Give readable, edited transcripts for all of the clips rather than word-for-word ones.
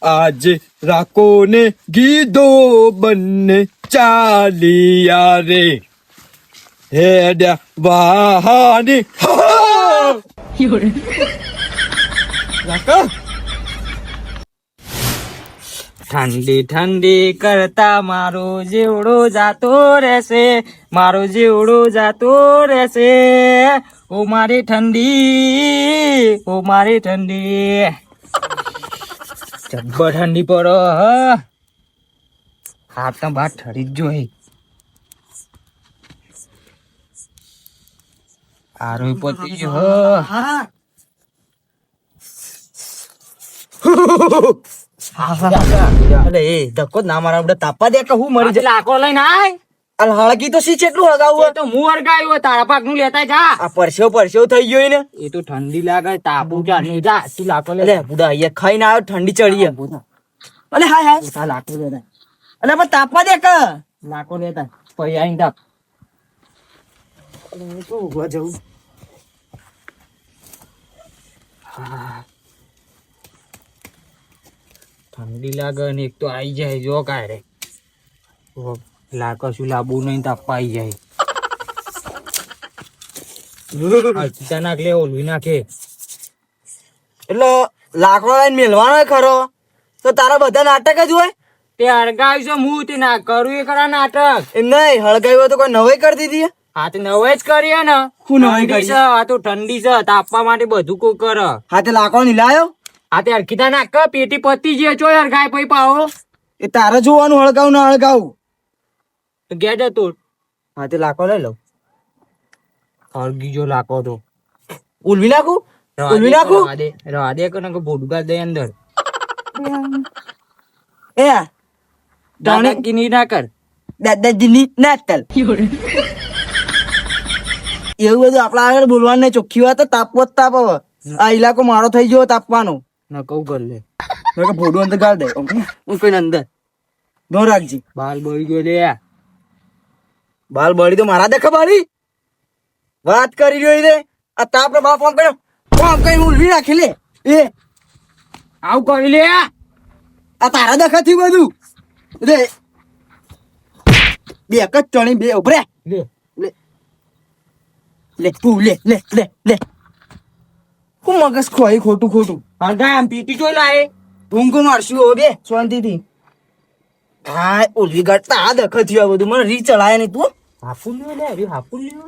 આજે રાખોને ગીધો બંને ચાલિયા રે હેડ્યા વાહાની રાખો ઠંડી ઠંડી કરતા મારો જીવડો જાતો રહેશે, મારો જીવડો જાતો રહેશે. ઓ મારી ઠંડી, ઓ મારી ઠંડી, જબ્બર ઠંડી પડો. હાથ તો બાર ઠરી જ જોઈ. આરો પતી ગયો. અરે એ ધક્કો ના મારા આપણે તાપવા દે કે હું મરી જાય. લાકડો લઈને આય. આ હળગી તો સી કેટલું હળગાવું તો હું હરગાયું તારા પાક નું લેતા જા. આ પરસેવ થઈ ગયો ને. એ તો ઠંડી લાગે તાપુ જા નહીં જા તું લાકડો લે. અલે બુડા અહીંયા ખાઈને આવ્યો ઠંડી ચડી અલે હાય તા લાકડો લેતા અલે પણ તાપવા દે કે લાકડો લેતા પછી આઈને તાપ. તો ઉભા જવું ઠંડી લાગે ને એક તો આઈ જાય જો કાય રે લાકડું લાંબુ નહીં તાપવા આઈ જાય. અચાનક લે ઓલવી નાખે એટલે લાકડો લઈને મેલવાનો ખરો તો તારા બધા નાટક જ હોય. તે હરગાવી છે હું તે ના કરું એ ખરા નાટક. એમ નહીં હળગાવી હોય તો કોઈ નવાઈ કરી દીધી. હા તે નવે જ કરીએ ને. શું નવાઈ ઠંડી કરી? છે આ તો ઠંડી છે તાપવા માટે બધું કોઈ કરે. હા તે લાકડો નીલાયો આ તે હરખીતા નાખ પેટી પતી જે ચો હરગાય પછી પાવો એ તારે જોવાનું હળગાવું ના હળગાવું. ગયા જતો હા તે લાકડો લઈ લઉં હરગી જો લાકો તો ઉલવી નાખું ઉલવી નાખું રવા દે કે ભોડકા દે અંદર એ દાદાગીરી ના કર. દાદાજીની નાટલ એવું બધું આપડા આગળ બોલવાનું નહીં. ચોખ્ખી વાત તાપવો જ તાપ હવે. આ ઇલાકો મારો થઈ ગયો તાપવાનો. ના કઉ કર લે ફોટો અંદર ગાળ દે હું કોઈ અંદર નો રાખજી. બાલ બળી ગયો લે. બાલ બળી તો મારા દેખા બાળી વાત કરી રહ્યો રે. આ તાપ નો બાપ કર્યો કોમ કઈ ઉલવી નાખી લે. એ આવું કરી લે. આ તારા દેખા થી બધું રે બે એક જ ચણી બે ઉભરે લે લે લે તું લે લે લે લે હું મગજ ખોઈ ખોટું ખોટું હરગાય આમ પીટી જોઈ લાય. ભૂંકો મારશું હવે બે શાંતિથી. હા ઉલવી ગાડતા આ દખ થયું બધું મને રી ચડાય નહીં તું. હાપુ લ્યો લે અરે હાપુ લ્યો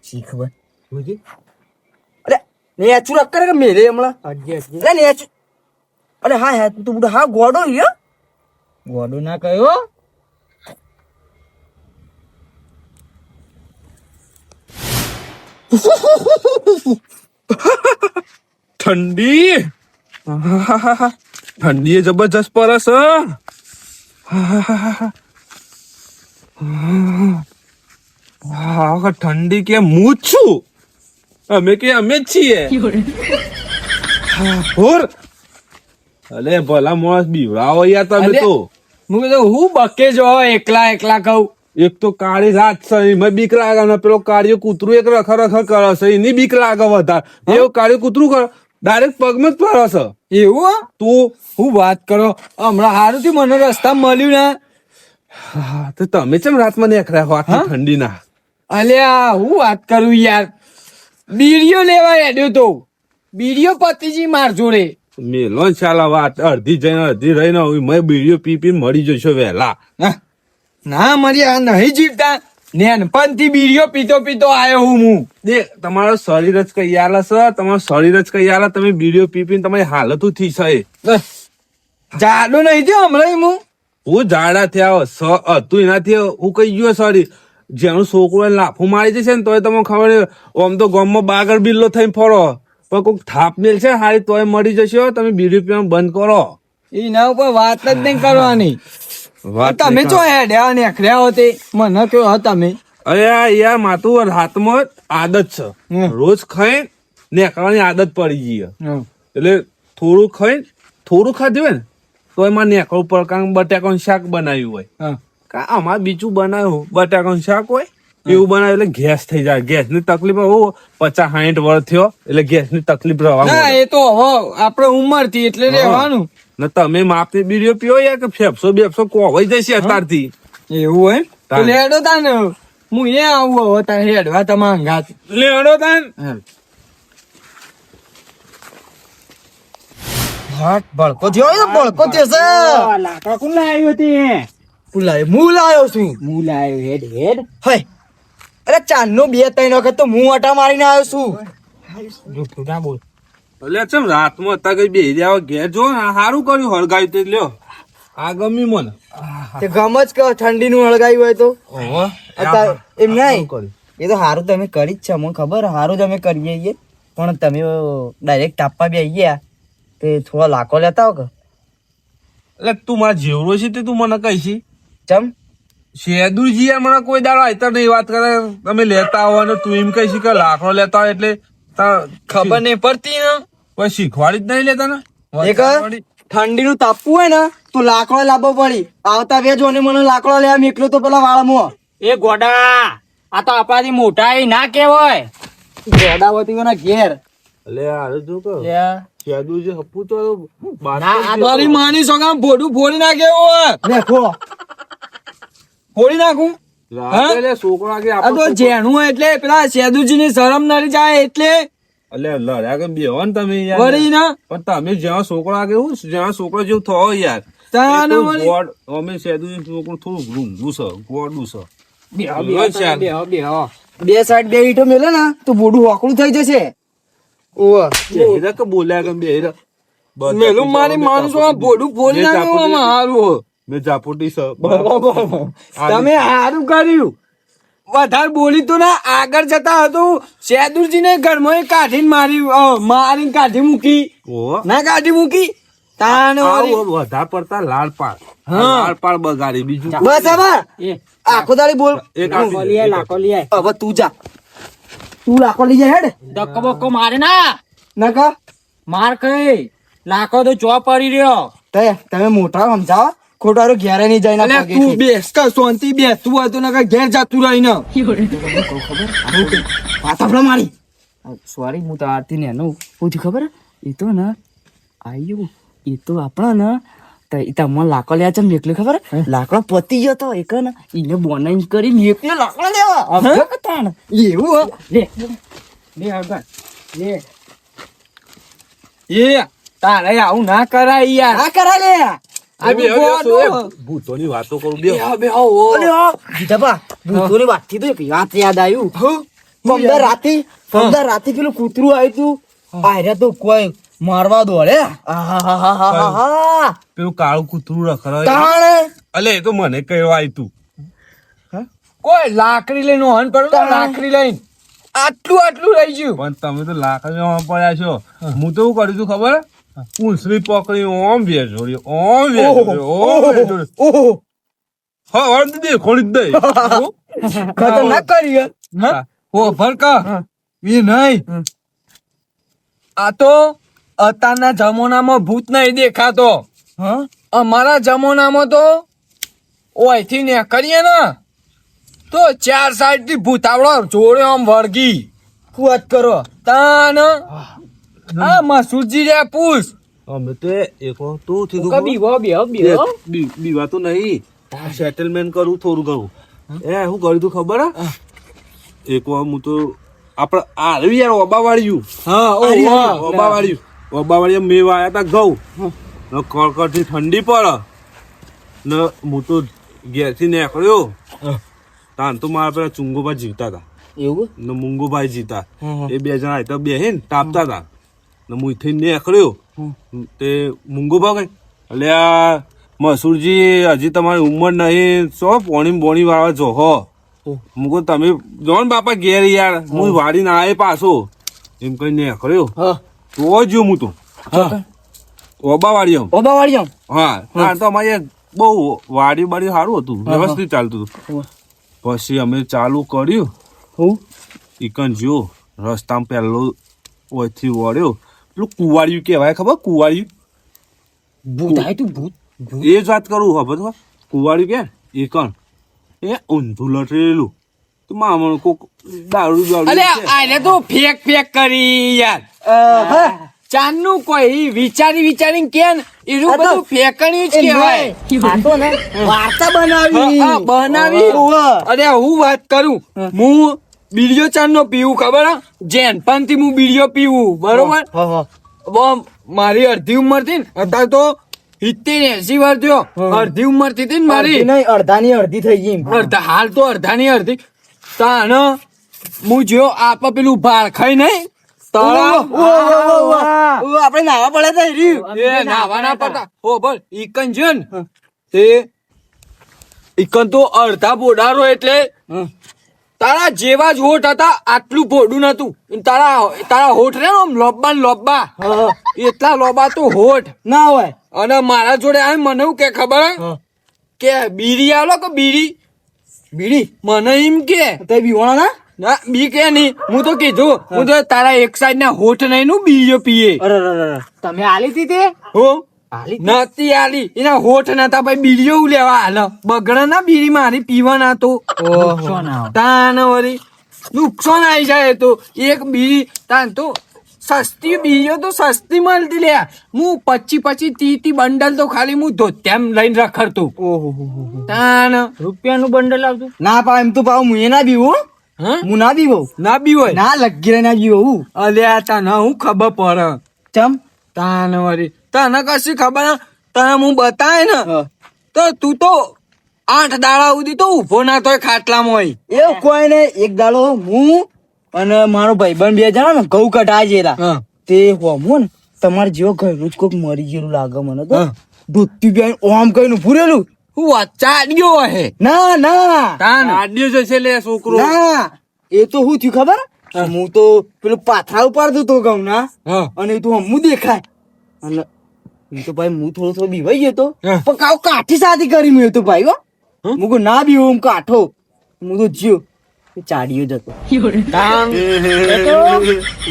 શી ખબર જોજે અરે નેચું રખ કરે કે મેરે હમણાં અડજે અડજે અરે નેચું અરે હા હા તું બુડા હા ગોડો રહ્યો ગોડું ના કયો. ઠંડી ઠંડી જબરજસ્ત પરસ. ઠંડી કે હું જ છું અમે કે અમે જ છીએ. હોર અલે ભલા માણસ બીવડાવો યાર તમે તો. હું કીધું હું બકે જો એકલા એકલા કહું. એક તો કાળી રાત છે એમાં બીક લાગે ને પેલો કાળિયો કૂતરું એક રખર રખર કરે છે એની બીક લાગે વધારે. એવું કાળિયું કૂતરું કરે ડાયરેક્ટ પગમાં જ પડે છે. એવું તું હું વાત કરો હમણાં હારું થી મને રસ્તા મળ્યું ને. હા, તો તમે ચમ રાતમાં નીકળ્યા હો આટલી ઠંડીના? અલ્યા હું વાત કરું યાર બીડીઓ લેવા હેડ્યો તો બીડીઓ પતિજી માર જોડે. મેલો ને ચાલા વાત અડધી જઈને અડધી રહીને મેં બીડીઓ પી પી મરી જશો વહેલા. ના મરી આ નહીં જીવતા નેનપણથી બીડીઓ પીતો પીતો આવ્યો હું. દે તમારું શરીર જ કઈ આલે છે, તમારું શરીર જ કઈ આલે. તમે બીડીઓ પી પીને તમારી હાલત થઈ છે. જાડો નહીં થયો હમણાં હું ઝાડા થયા હતું એનાથી હું કઈ ગયો સોરી. જેનું છોકરો લાફો મારી જશે ને તોય તમને ખબર આમ તો ગામમાં બાગર બિલ્લો થઈને ફરો પણ કોઈક થાપ મેલ છે હારી તોય મરી જશો. તમે બીડી પીવાનું બંધ કરો. એના ઉપર વાત જ નહીં કરવાની. તમે ચો હેડ્યા નેખર્યા હો તે મને કયો હા તમે. અરે યાર માતું હાથમાં આદત છે રોજ ખાઈ નેકળવાની આદત પડી ગઈ એટલે થોડું ખાઈ થોડું ખાધું હોય ને તો એમાં નેકળ ઉપર કારણ બટાકાનું શાક બનાવ્યું હોય. અમારે બીજું બનાવ્યું બટાકાનું શાક હોય એવું બનાવે એટલે ગેસ થઈ જાય. ગેસ ની તકલીફ હું 50-60 વર્ષ થયો એટલે ગેસ ની તકલીફ રહેવા ના માંડે. એ તો આપડે ઉંમર થી એટલે રહેવાનું. ને તમે માપની બીડીઓ પીવો યાર કે ફેફસો બેફસો કોવાઈ જશે અત્યારથી. એવું હોય તો લેડો તા ને હું એ આવું હવે તારે હેડવા તમારા અંગાત. લેડો તાન. હાટ ભડકો થયો હોય ને, ભડકો થયો છે. લાકડા કોણ લાવ્યો તે? પુલાય હું લાયો છું. હું લાવ્યો હેડ હેડ. હય અરે ચાંદનો 2-3 વખત તો હું અટા મારીને આવ્યો છું. જૂઠું ના બોલ. એટલે ચમ રાતમાં અત્યારે કઈ બેહી રહ્યા ઘેર જો સારું કર્યું હળગાવ્યું તે લ્યો. આ ગમ્યું મને. તે ગમ જ કે ઠંડી નું હળગાયું હોય તો અત્યારે એમ નહીં. કર્યું. એ તો સારું તમે કરી જ છે, મને ખબર સારું તમે કરીએ છીએ. પણ તમે ડાયરેક્ટ તાપવા બી આવી ગયા તે થોડા લાકો લેતા હો કે એટલે તું મારા જેવડો છે તે તું મને કહી છે. ચમ શેદુરજી યાર મને કોઈ દાડો આયતા નહીં વાત કરે તમે લેતા આવો અને તું એમ કહી છે કે લાકડો લેતા હોય એટલે ખબર નહીં પડતી ને. કોઈ શીખવાડી જ નહીં લેતા ને. એક ઠંડી નું તાપવું હોય ને તો લાકડો લાવવો પડી. આવતા બે જોને મને લાકડો લેવા મેકલો તો પેલા વાળામાં એ ગોડા આ તો આપણાથી મોટા એ ના કેવાય. ગોડાવતી ના ઘેર એટલે હારે જો કે શેદુરજી હપુ તો તારી માની સગા ભોડું ફોડી નાખે દેખો ફોડી નાખું. છોકરો આગે આ તો જેણું હોય એટલે પેલા સેદુજી ની શરમ નડી જાય એટલે એટલે લડ્યા કે બેહો ને તમે યાર. વળી ના પણ તમે જ્યાં છોકરો આગે હું જ્યાં છોકરો જેવું થયો યાર. તાને એ તો વળી. ગોડ અમે શેદુરજી છોકરું થોડું રૂંધું છે ગોડું છે. બેહો, બેહો, બેહો, બેહો, બેહો. બે સાઈડ બે ઈટો મેલે ને તો બોડું હોકડું થઈ જશે. ઓવા બેહીરા કે બોલ્યા કે બેહીરા. બધા મેલું મારી માણસો આ ભોડું ફોડી મેં નાખ્યું ચાપુટી- આમાં હારું. મેં ઝાપોટી છે. તમે હારું કર્યું. વધારે બોલી તો ના આગળ જતા હતું શેદુરજી ને ઘરમાં કાઢીને મારીને કાઢી મૂકી ઓહો. ના કાઢી મૂકી તાને વળી. આવો વધારે પડતા લાલ પાડ. હા. લાલ પાડ બગાડી બીજું બસ હવે આખો દાડી બોલ. એક આપી દે. હવે તું જા, તું લાકડો લઈ જા હેડ. ધક્કો બક્કો મારે ના નકા માર કઈ લાખો તો ચો પડી રહ્યો. તમે મોટા સમજાવો ખોટારો ઘેરે નહીં જાય ના અલ્યા તું બેસ કે શાંતિ બેસ તું હતું ને ઘેર જતું રહીને. પાથાફડા મારી. સોરી હું તો આરતી ને એનું પૂછ્યું ખબર એ તો ને આવ્યું એ તો આપણા ને તમને લાકડો લેવા ચમ મેકલ્યો ખબર લાકડો પતી ગયો તો એક ને એને બોનાઈ કરી મેકલ્યો લાકડો લેવા એવું હો. લે લે આગળ લે એ તારે આવું ના કરાય યાર. આ કરા લે એ બે હવે શું એ ભૂતોની વાતો કરું બે. ભૂતોની વાતથી તો એક વાત યાદ આવ્યું. પંદર રાતે પેલું કૂતરું આવ્યું તું આયરા તો કોઈ મારવા દોડે. પેલું કાળું કૂતરું રખડાય. તાણે અલે એ તો મને કહેવા આવ્યું તું. કોઈ લાકડી લઈને હન પડો લાકડી લઈને આટલું રહી ગયું. પણ તમે તો લાકડીમાં પડ્યા છો. હું તો શું કર્યું તું ખબર પૂંછડી પકડી ઓમ વેચોડી ઓમ વેચોડી ઓહો હા વાળ દેખોડી જ દઈ. ખતરનાક કરી ઓ ભરકા એ નહીં આ તો અત્યારના જમાનામાં ભૂત નહીં દેખાતો. અમારા જમાનામાં તો ઓયથી ને કરીએ ને તો 4 સાઈડ થી ભૂતાવડો જોડે આમ વળગી વાત કરો. તાન આ મસૂજી રે પૂછ અમે તો એક તું થયું બીવા તો નહીં સેટલમેન્ટ કરું થોડું ઘણું. શું કર્યું તું ખબર એક વાર હું તો આપડે આરવી યાર ઓબાવાળ્યું. ઓબાવાળી મેવા આયા તા ઘઉં ને કડકડથી ઠંડી પડે ને હું તો ઘેરથી નીકળ્યો તાન તો મારા પેલા ચુંગોભાઈ જીવતા હતા એવું ને મુંગોભાઈ જીતા એ 2 જણા તો બેહીને તાપતા હતા ને હું ઇથી નીકળ્યો તે મુંગોભાઈ કઈ એટલે આ મસૂરજી હજી તમારી ઉંમર નહીં સો પોણી બોણી વાળા જોહો મુકો તમે જો ને બાપા ઘેર યાર હું વાડીને આવે પાછો એમ કઈ નીકળ્યો તો જો હું તો ઓબાવાળી હા તો અમારે બહુ વાડી બાડી સારું હતું વ્યવસ્થિત ચાલતું હતું. પછી અમે ચાલુ કર્યું ઈકન જો રસ્તામાં પહેલો ઓયથી વળ્યો પેલું કુવાડિયું કહેવાય ખબર કુવાડિયું ભૂત આય તું ભૂત એ જ વાત કરું હવે તો કુવાડિયું કે ઈકન એ ઊંધું લટરેલું તો મામણ કોક દારૂ અલે આને તો ફેક કરી યાર ચાંદનું કોઈ વિચારીને કે ને એનું બધું ફેકણ્યું જ કહેવાય. આ તો ને વાર્તા બનાવી. હા, બનાવી. અરે હું વાત કરું, હું બીડીઓ ચાંદનો પીવું ખબર હે? જેનપણથી હું બીડીઓ પીવું બરોબર. મારી અડધી ઉંમર થી ને અત્યારે તો 70-80 વર્ષ થયો. અડધી ઉંમર થી ને મારી અડધાની અડધી થઈ ગઈ. હાલ તો અડધાની અડધી. તાણ હું જો આપ પેલું ભાર ખાઈ નહીં આપડે નાવા પડે એ નાવા ના પડતા હો બોલ ઈકન છે ને તે ઈકન તો અડધા પોડારો એટલે તારા જેવા જ હોઠ હતા આટલું પોડું નતું. તારા હોઠ રે આમ લોબા ને લોબા એટલા લોબા તો હોઠ ના હોય. અને મારા જોડે આ મને એવું કે ખબર હે? કે બીડી આલો કે બીડી મને એમ કે તે બીવાણા ના ના બી કે નહીં. હું તો કીધું હું તો તારા એક સાઈડ ના હોઠ નહીં નું બીજો પીએ. તમે આલી હતી તે હો નથી આલી એના હોઠ નતા ભાઈ બીડીઓ લેવા હાલ બગડા ના બીડી મારી પીવા ના તો તાન વળી નુકસાન આવી જાય તો એક બીડી તાન તો સસ્તી બીડીઓ તો સસ્તી મળતી લે. હું 25-30 બંડલ તો ખાલી હું ધોત્યામ લઈને રખડતો. તાન રૂપિયાનું બંડલ આવતું ના પાવ એમ તો પાવ હું ના બીવું. હું ના બીવો ના બી હોય ના લગી ના બીવો. અલ્યા તને હું ખબર પડે ચમ તાન વળી તને કશી ખબર ના તને હું બતાય ને તો તું તો 8 દાડા સુધી તો ઉભો ના થાય ખાટલામાં હોય. એવું કોઈ નહીં. એક દાડો હું અને મારો ભાઈબંધ 2 જણા ને ઘઉં કઢાય જેલા તે હોમો ને તમારે જેવો ઘરનું જ કોક મરી ગયેલું લાગે મને તો. ધોતી બેન ઓમ કઈને ફૂરેલું હું ચાડ્યો હે ના તાન આડ્યો જશે લે છોકરો. ના એ તો શું થયું ખબર હું તો પેલું પાથરા ઉપાડતો તો ઘઉં ના અને એ તો હમું દેખાય અને એ તો ભાઈ હું થોડો બીવાઈ ગયો તો પણ કાઠી સાથે કરી મેં તો ભાઈ હો હું કહું ના બીવું હું કાઠો હું તો જીવ ચાડ્યો જતો.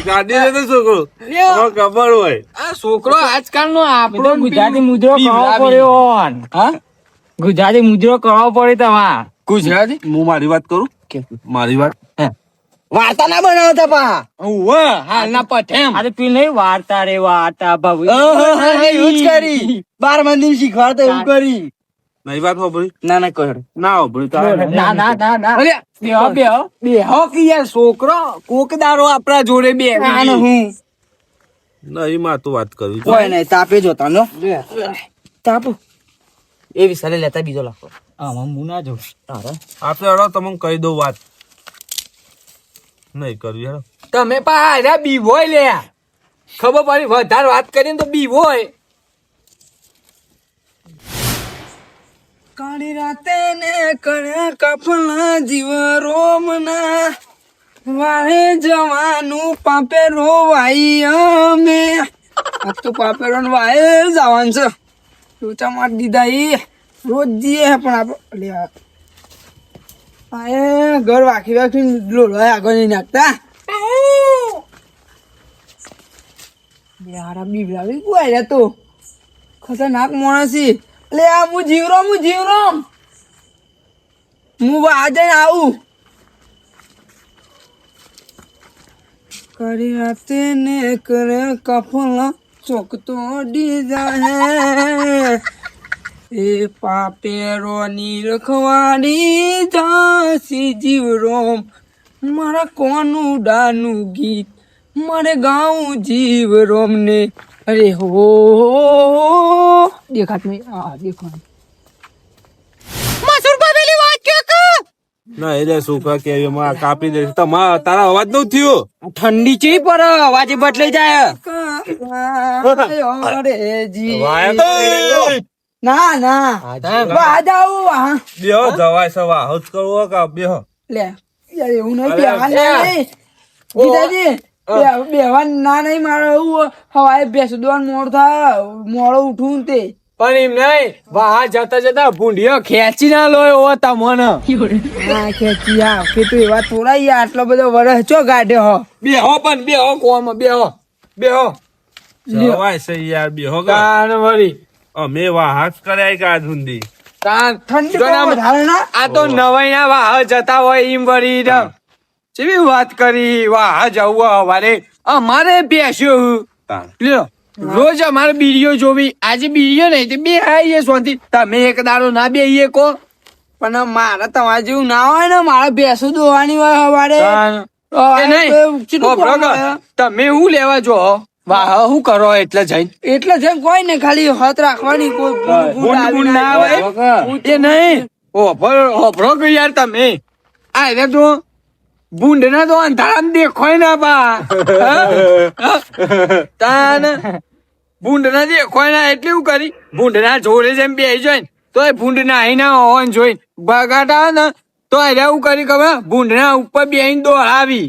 ગાડી જતો છોકરો ખબર હોય. આ છોકરો આજકાલ નો આપણો ગુજરાતી મુદ્રો કરવો પડ્યો. હા ગુજરાતી મુદ્રો કરવો પડે તમારે. ગુજરાતી હું મારી વાત કરું મારી વાત વાર્તા ના બનાવતા પા હાલના પઠેમ અરે પી નહીં વાર્તા રે વાર્તા ભાવ યુઝ કરી 12 મંદિર શીખવાડતા એવું કરી નહીં વાત હોભળી ના કહે ના હોભળી તો બેહો કે યાર છોકરો કોકદારો આપણા જોડે બે હું નહીં માં તું વાત કરી કોઈ નહીં તાપે જોતા નો તાપો એ વિચારે લેતા બીજો લાખો આમાં હું ના જોઉં તારા આપણે હડો તમને કહી દઉં વાત નહીં કરવી હેડો. તમે પા બી હોય લે ખબર પડી વધારે વાત કરીને તો બી હોય. કાળી રાતે ને કર્યા કપલા જીવ રોમના વાહે જવાનું પાપે રોવાઈ અમે આ તો પાપે રોન વાહે જવાનું છે. લોચા મારી દીધા એ રોજ જઈએ પણ આપણે ઘર વાખી લોઢાય આગળ નહીં નાખતા. યાર બીવડાવી કોઈ તો ખતરનાક માણસ લે આ હું જીવરામ હું આજે આવું કરી રાતે ને કરે કફલા ચોકતો ડીજા હે એ પાપેરો ની રખવાડી જાસી જીવરોમ મારા કોનું ડાનું ગીત મારે ગાઉં જીવરોમ ને અરે હો દેખાત નહીં દેખાત મસૂર પાવેલી વાત કે ના એટલે છોકરા કે કાપી દે તમારા તારા અવાજ નો થયો ઠંડી ચી પર અવાજ બદલાઈ જાય. ના બેહો જવાય સવા હોત કરવો કા બેહો લે યાર એવું નહીં બેહવા ના નહીં મારે એવું હવાએ બેસું દોવાનું મોડું થાય મોડું ઉઠું તે પણ એમ નહીં વાહ જતા ભૂંડીઓ ખેંચી ના લો એવો તમને ખેંચી કે તું એવા થોડા યાર આટલો બધો વરસ ચો ગાડ્યો હો બેહો પણ બેહો કોમ બેહો જવાય છે યાર બેહો કાન વળી અમે વાહક કર્યા કે આજ સુધી ઠંડી બહુ વધારે ના? આ તો નવાઈ ના વાહ જતા હોય એમ વળી જેવી વાત કરી વાહ જવું હવારે અમારે બેસ્યો તાણ. લ્યો રોજ અમારે બીડીઓ જોવી આજે બીડીઓ નહીં તે બે આવીએ શાંતિ તમે એક દાડો ના બેહીએ કો પણ મારે તમારે જેવું ના હોય ને મારે ભેંસો દોવાની હોય સવારે એ નહીં ખોભરો કે તમે શું લેવા જો વાહ શું કરો એટલે જઈને એટલે છે કોઈ ને ખાલી હાથ રાખવાની કોઈ બુંદ બુંદ ના આવે એ નહીં હોભરો કે યાર તમે આ એને તો બુંડ ના તો અંધારામાં દેખાય ના બા તાન બુંડ ના દેખાય ના એટલે એવું કરી બુંડ ના જોડે જેમ બે જોઈ તો એ બુંડ ના અહીં ના હોન જોઈ બગાટ આવે ને તો એને એવું કરી ખબર બુંડ ના ઉપર બેહીને દોડાવી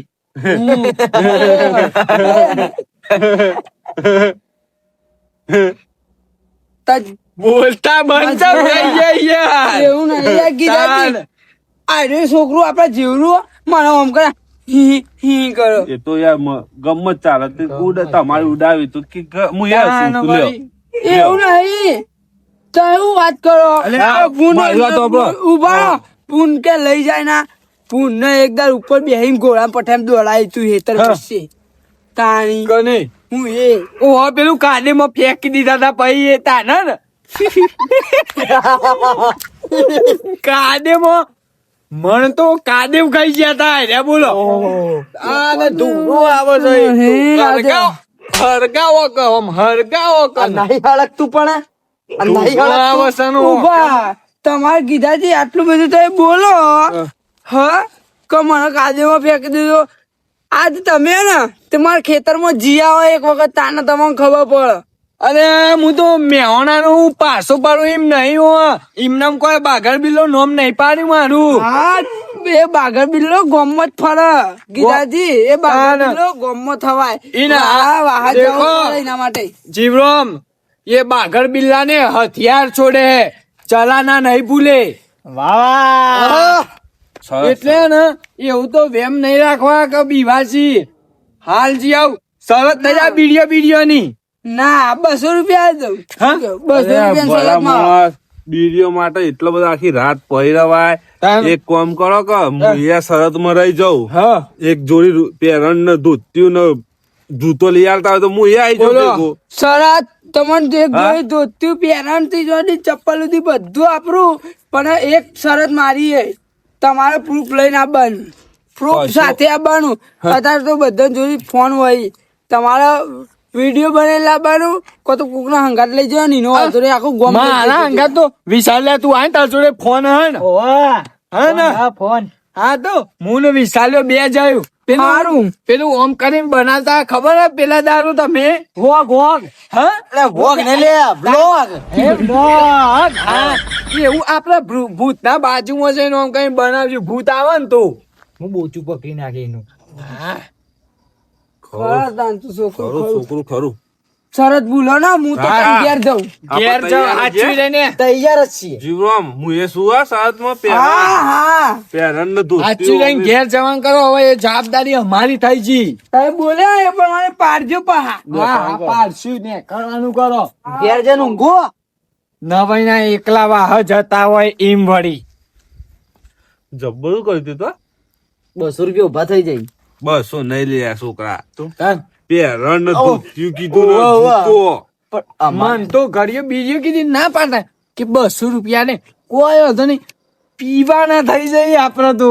બોલતા બનતા થઈ ગયા યાર એવું નહીં કીધા અરે છોકરું આપડે જીવનું મને આમ કરે હી હી કરો એ તો યાર ગમત ચાલે તે તમારી ઉડાવી તો કે હું યાર શું તું લ્યો. એવું નહીં તો એવું વાત કરો અલ્યા, મારી વાત સાંભળો. ઉભા પૂન કે લઈ જાય ના પૂન ને એકદર ઉપર બેહીને ઘોડા પઠામ દોડાય તું હેતર પછી તાણી કને હું એ ઓહો પેલું કાંદેમાં ફેંકી દીધા તા પછી એ તાના ને કાંદેમાં મણ તો કાદેવ ખાઈ ગયા તા રે બોલો આ ને ધૂળો આવે છે હરગાવ હરગાવો કે આમ હરગાવો કે નહીં હળકતું પણ ધૂળો આવે છે નો. ઉભા તમારે કીધાથી આટલું બધું તો બોલો હા કે મને કાદેમાં ફેંકી દીધો આજ તમે ને તમારા ખેતરમાં જીયા હોય એક વખત તાને તમને ખબર પડે અરે હું તો મેહોણા નો હું પાછો પાડું એમ નહીં હો એમનામ કોઈ બાગર બિલ્લો નોમ નહીં પાડ્યું મારું હા એ બાગર બિલ્લો ગોમત ફરે ગીતાજી એ બાગર બિલ્લો ગોમત થવાય એના વાહ, વાહ, દેખો. જવું પડે એના માટે જીવરામ ये बाघर बिल्ला ने हथियार छोड़े है चलाना नहीं भूले એટલે ને એવું તો વેમ નહીં રાખવા કે બીવાસી હાલ જી આવ સરત થઈ જા બીડીઓ ની ના 200 રૂપિયા દઉં હા? 200 રૂપિયા સલાદમાં બીડીઓ માટે એટલો બધો આખી રાત પહેરવાય તાન. એક કામ કરો કે હું અહીંયા શરત માં રહી જાઉં હા એક જોડી પેરણ ને ધોતિયું ને જૂતો લઈ આવતા હોય તો હું એ આવી બોલો. જાઉં સરાત તમને એક હા? જોઈ ધોતી પેરણ થી જોડી ચપ્પલ સુધી બધું આપરું પણ એક શરત મારી હે તમારે પ્રૂફ લઈને આવવાનું પ્રૂફ કશો. સાથે આવવાનું અત્યારે તો બધા જોડી ફોન હોય તમારે વિડીયો બનાવી લાવવાનું કો તો કોક ના હંગાત લઈ જવાનું એનો વાંધો નહીં, આખું ગોમ મારા અંગા તો વિશાલ લે તું આય તાર જોડે ફોન હે ને હા ને ફોન હા તો હું ને વિશાલ્યો બે જાયું હારું. પેલું ઓમ કરીને બનાવતા ખબર હે પેલા દારૂ તમે વોગ હા ભોગ ને લે બ્લોગ હા એવું આપડે ભૂતના બાજુમાં જઈને આમ કઈ બનાવજો ભૂત આવે ને તો હું બોચું પકડી નાખી એનું ખરું છોકરું ખરું શરત ભૂલો ના હું તો હા. તારી ઘેર જાઉં ઘેર જાવ હાચવી લઈને તૈયાર જ છીએ જીવરામ હું એ શું આ શરત માં હા હા પેરણ ને હાચવી લઈને ઘેર જવાનું કરો હવે એ જવાબદારી અમારી થઈ જી તમે બોલ્યા એ પ્રમાણે પાડજો પા હા હા પાડશું ને કરવાનું કરો ઘેર જઈને ઊંઘો નવાઈના એકલા વાહ જતા હોય એમ વળી જબ્બરું કરી દીધું 200 રૂપિયા ઉભા થઈ જાય 200 નહીં લે આ છોકરા તાન. પેરણ ને ધોતિયું કીધું ને ઓવા, ઓવા. જૂતો મન તો ઘડીઓ બીજી કીધી ના પાડતા કે 200 રૂપિયા ને કોઈ વાંધો નહીં પીવાના થઈ જાય આપડે તો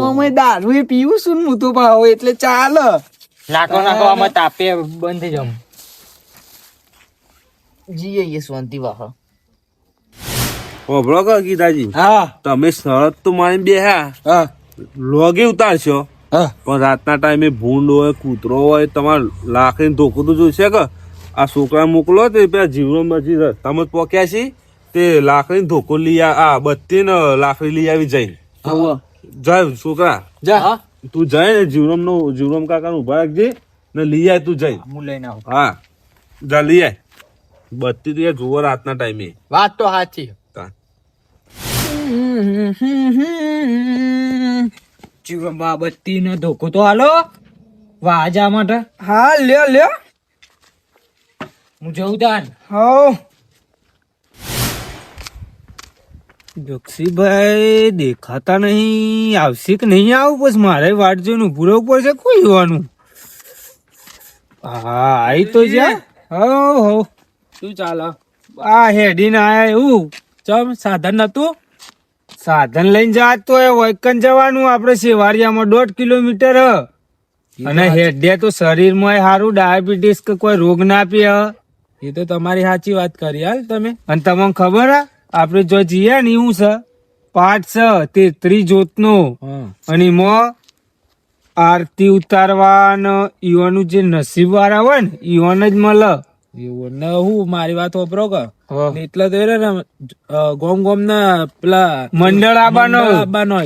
અમે દારૂ એ પીવું છું ને હું તો પણ હવે એટલે ચાલે નાખો નાખો આમાં તાપે બંધ થઈ જાવ જીએ એ શાંતિ વાહ હોભળો કે ગીતાજી હા તમે શરત તો મારી બેહ્યા હા લોગે ઉતારશો હા પણ રાતના ટાઈમે ભૂંડ હોય કૂતરો હોય તમારે લાકડી ધોકું તો જોઈશે કે આ છોકરા મોકલો તે પેલા જીવનો પછી રસ્તામાં જ પોક્યા છે તે લાકડી ધોકો લઈ આ બત્તી ને લાકડી લઈ આવી જઈને જાય છોકરા જા તું જાય ને જીવરામ કાકા નું ઉભા રાખજે ને લઈ આય તું જઈ હું લઈને આવું હા જા લઈ આય બત્તી તો યાર જુઓ રાતના ટાઈમે વાત તો સાચી જીવનમાં બત્તી નો ધોકો તો હાલો વાજા માટે હા લ્યો લ્યો હું જઉં તાન હો જોક્ષીભાઈ દેખાતા નહીં, આવશે કે નહીં આવું? પછી મારે વાટ જોઈને ઉભું રહેવું પડશે કોઈ જોવાનું. હા આઈ તો જ્યાં હો શું ચાલે? આ હેડીને આયા એવું. ચમ સાધન નતું? સાધન લઈને જાત તો એ વૈકન જવાનું આપણે શેવારિયામાં 1.5 કિલોમીટર હ. અને હેડે તો શરીરમાં સારું ડાયાબિટીસ કે કોઈ રોગ ના પે હ. એ તો તમારી સાચી વાત કરી હાલ તમે. અને તમને ખબર હે આપણે જો જઈએ ને એવું છે પાઠ છે 33 જોતનો. અને એમાં આરતી ઉતારવા ને ઈવાનું જે નસીબ વાળા હોય ને ઈવાન જ મળે. એવું ને હું મારી વાત વાપરો કે હા. એટલે તો એ ને ગોમ ગોમ ના પેલા મંડળ આબાનો. આબાનો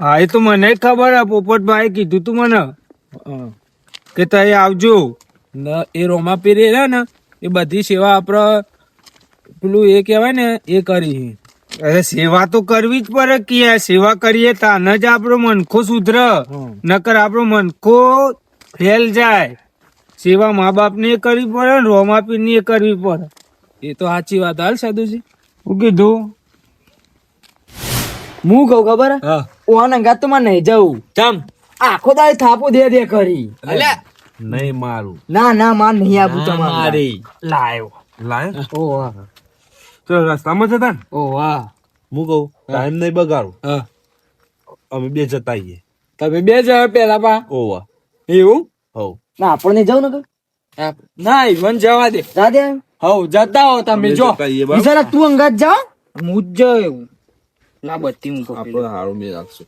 હા એ તો મને ખબર હે, પોપટભાઈ કીધું તું મને કે તઈ આવજો. ને એ રોમાપીરી રહ્યા ને એ બધી સેવા આપડે પેલું એ કેવાય ને એ કરી. અરે સેવા તો કરવી જ પડે કે યાર. સેવા કરીએ તાને જ આપણો મનખો સુધર. નકર આપણો મનખો ફેલ જાય. સેવા મા બાપ ને કરવી પડે ને રોમાપીર ની કરવી પડે. એ તો સાચી વાત હાલ સાધુજી. શું કીધું? હું કઉ ખબર હા. ઓન અંગાત તો મને નહીં જવું. ચમ આખો દાડી થાપો દે કરી. નહીં મારું ના ના માર નહીં આવું તમારે. લાયો. લાય ઓ વાહ તો રસ્તામાં જતા ને ઓ વાહ. હું કહું ટાઈમ નહીં બગાડું, હા અમે બે જતા આવીએ. તમે બે જણ પેલા પા ઓવા એવું હવ ના આપણને જવું ને ના મને જવા દે. જા દે. હવ જતા હો તમે જો. જતા આવીએ બરાબર. વિચારા તું અંગાત જા હું જ જાઉં. ના બત્તી હું આપણે હારું મેં રાખશું.